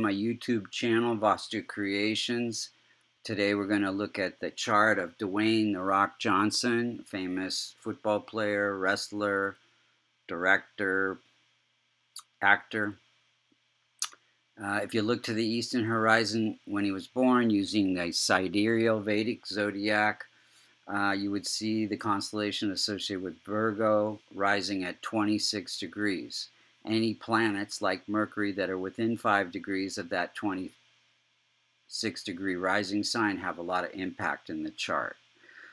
My YouTube channel, Vastu Creations. Today we're going to look at the chart of Dwayne "The Rock" Johnson, famous football player, wrestler, director, actor. If you look to the eastern horizon when he was born using the sidereal Vedic zodiac, you would see the constellation associated with Virgo rising at 26 degrees. Any planets like Mercury that are within 5 degrees of that 26-degree rising sign have a lot of impact in the chart.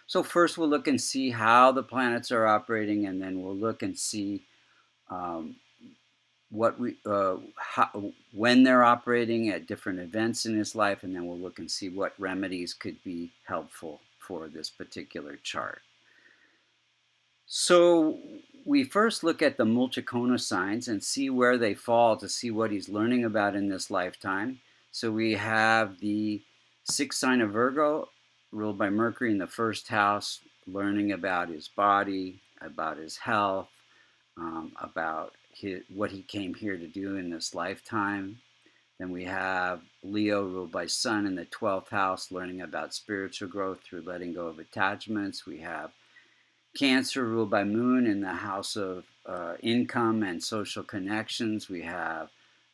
So first we'll look and see how the planets are operating, and then we'll look and see when they're operating at different events in his life, and then we'll look and see what remedies could be helpful for this particular chart. So we first look at the Multikona signs and see where they fall to see what he's learning about in this lifetime. So we have the sixth sign of Virgo, ruled by Mercury in the first house, learning about his body, about his health, about what he came here to do in this lifetime. Then we have Leo, ruled by Sun in the 12th house, learning about spiritual growth through letting go of attachments. We have Cancer, ruled by Moon in the house of income and social connections. We have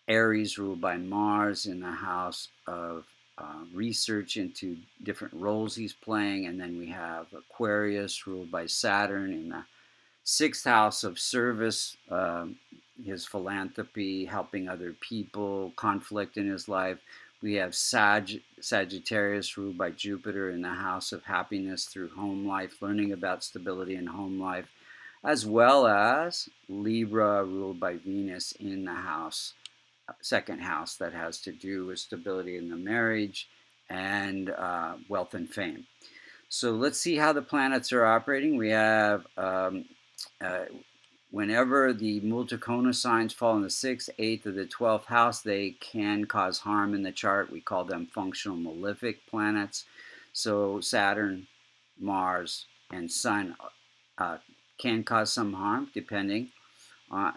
Aries, ruled by Mars in the house of research into different roles he's playing. And then we have Aquarius, ruled by Saturn in the sixth house of service, his philanthropy, helping other people, conflict in his life. We have Sagittarius, ruled by Jupiter in the house of happiness through home life, learning about stability in home life, as well as Libra, ruled by Venus in the house, second house, that has to do with stability in the marriage and wealth and fame. So let's see how the planets are operating. We have whenever the Multikona signs fall in the 6th, 8th, or the 12th house, they can cause harm in the chart. We call them functional malefic planets. So Saturn, Mars, and Sun can cause some harm depending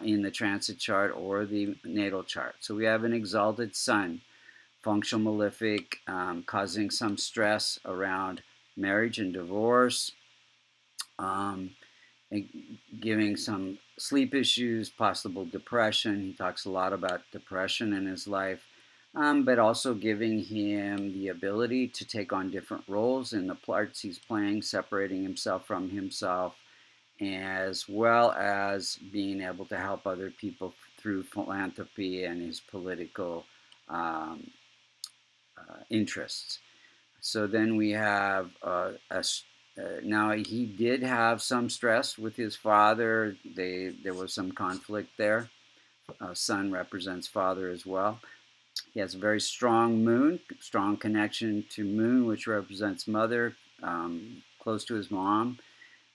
in the transit chart or the natal chart. So we have an exalted Sun, functional malefic, causing some stress around marriage and divorce, giving some sleep issues, possible depression. He talks a lot about depression in his life, but also giving him the ability to take on different roles in the parts he's playing, separating himself from himself, as well as being able to help other people through philanthropy and his political interests. So then we have now he did have some stress with his father. There was some conflict there. Sun represents father as well. He has a very strong moon, strong connection to moon, which represents mother, close to his mom.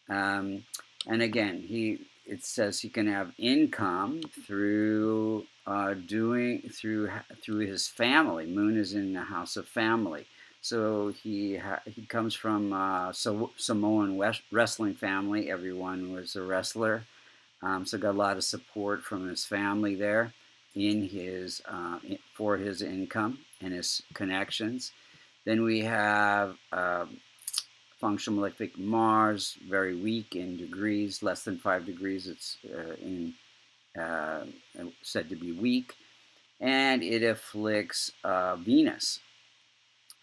And again, it says he can have income through through his family. Moon is in the house of family. So he comes from Samoan wrestling family. Everyone was a wrestler, so got a lot of support from his family there in his for his income and his connections. Then we have functional malefic Mars, very weak in degrees, less than 5 degrees. It's said to be weak, and it afflicts Venus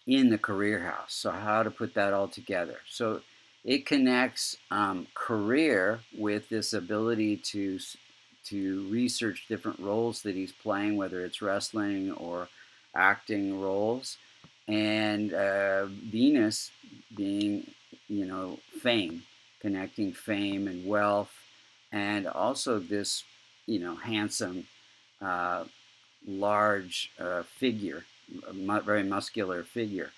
in the career house. So how to put that all together? So it connects career with this ability to research different roles that he's playing, whether it's wrestling or acting roles, and Venus being, fame, connecting fame and wealth, and also this, handsome, large figure, very muscular figure.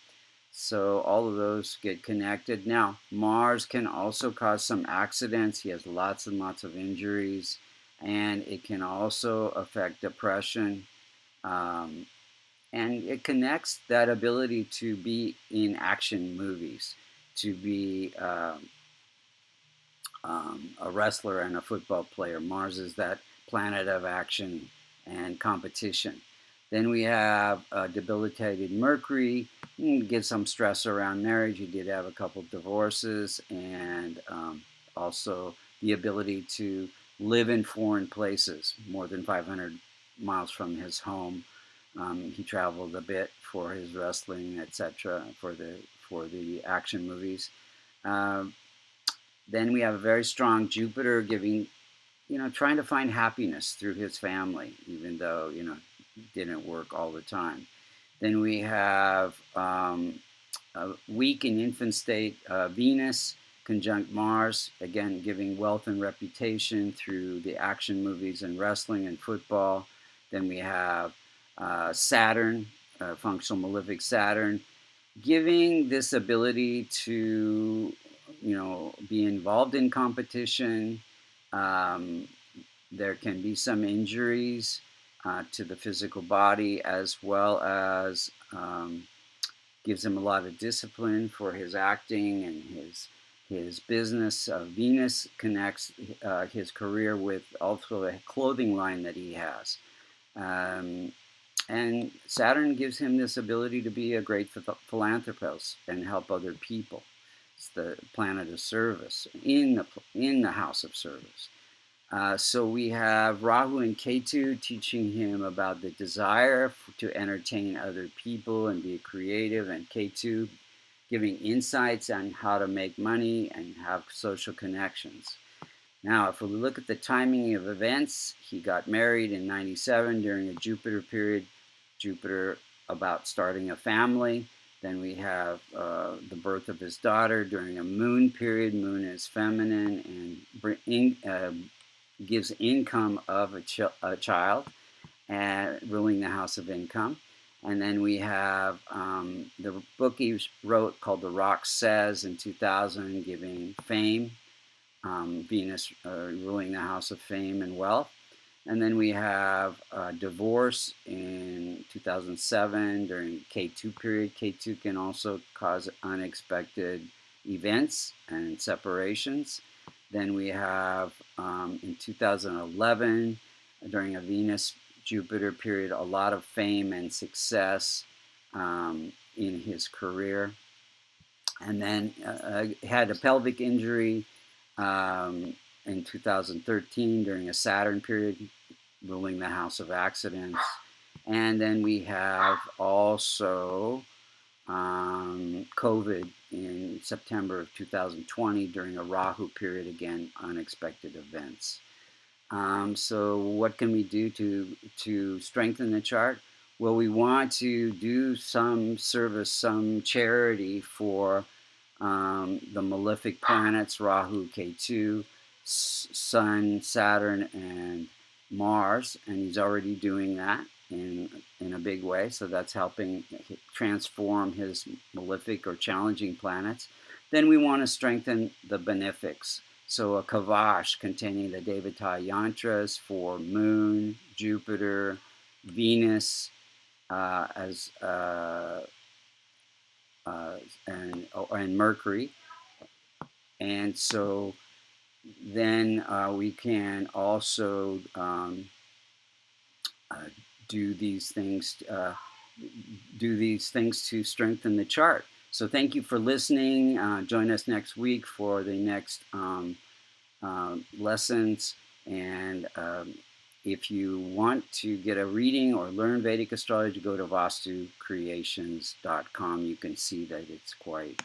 So all of those get connected. Now, Mars can also cause some accidents. He has lots and lots of injuries, and it can also affect depression. And it connects that ability to be in action movies, to be a wrestler and a football player. Mars is that planet of action and competition. Then we have debilitated Mercury. Gives some stress around marriage. He did have a couple divorces, and also the ability to live in foreign places, more than 500 miles from his home. He traveled a bit for his wrestling, etc., for the action movies. Um, then we have a very strong Jupiter, giving, trying to find happiness through his family, even though, didn't work all the time. Then we have a weak in infant state Venus conjunct Mars, again giving wealth and reputation through the action movies and wrestling and football. Then we have Saturn, functional malefic Saturn, giving this ability to, be involved in competition. Um, there can be some injuries to the physical body, as well as gives him a lot of discipline for his acting and his business. Venus connects his career with also a clothing line that he has. And Saturn gives him this ability to be a great philanthropist and help other people. It's the planet of service in the house of service. So we have Rahu and Ketu teaching him about the desire to entertain other people and be creative, and Ketu giving insights on how to make money and have social connections. Now, if we look at the timing of events, he got married in 97 during a Jupiter period. Jupiter about starting a family. Then we have the birth of his daughter during a moon period. Moon is feminine and gives income of a child, and ruling the house of income. And then we have the book he wrote called The Rock Says in 2000, giving fame. Venus ruling the house of fame and wealth. And then we have divorce in 2007 during K2 period. K2 can also cause unexpected events and separations. Then we have in 2011 during a Venus Jupiter period, a lot of fame and success in his career. And then had a pelvic injury in 2013 during a Saturn period, ruling the house of accidents. And then we have also COVID in September of 2020 during a Rahu period, again, unexpected events. So what can we do to strengthen the chart? Well, we want to do some service, some charity for the malefic planets, Rahu, Ketu, Sun, Saturn, and Mars, and he's already doing that in a big way. So that's helping transform his malefic or challenging planets. Then we want to strengthen the benefics. So a kavash containing the Devata yantras for Moon, Jupiter, Venus, and Mercury. And so then we can also do these things to strengthen the chart. So thank you for listening. Join us next week for the next lessons. And if you want to get a reading or learn Vedic astrology, go to vastucreations.com. You can see that it's quite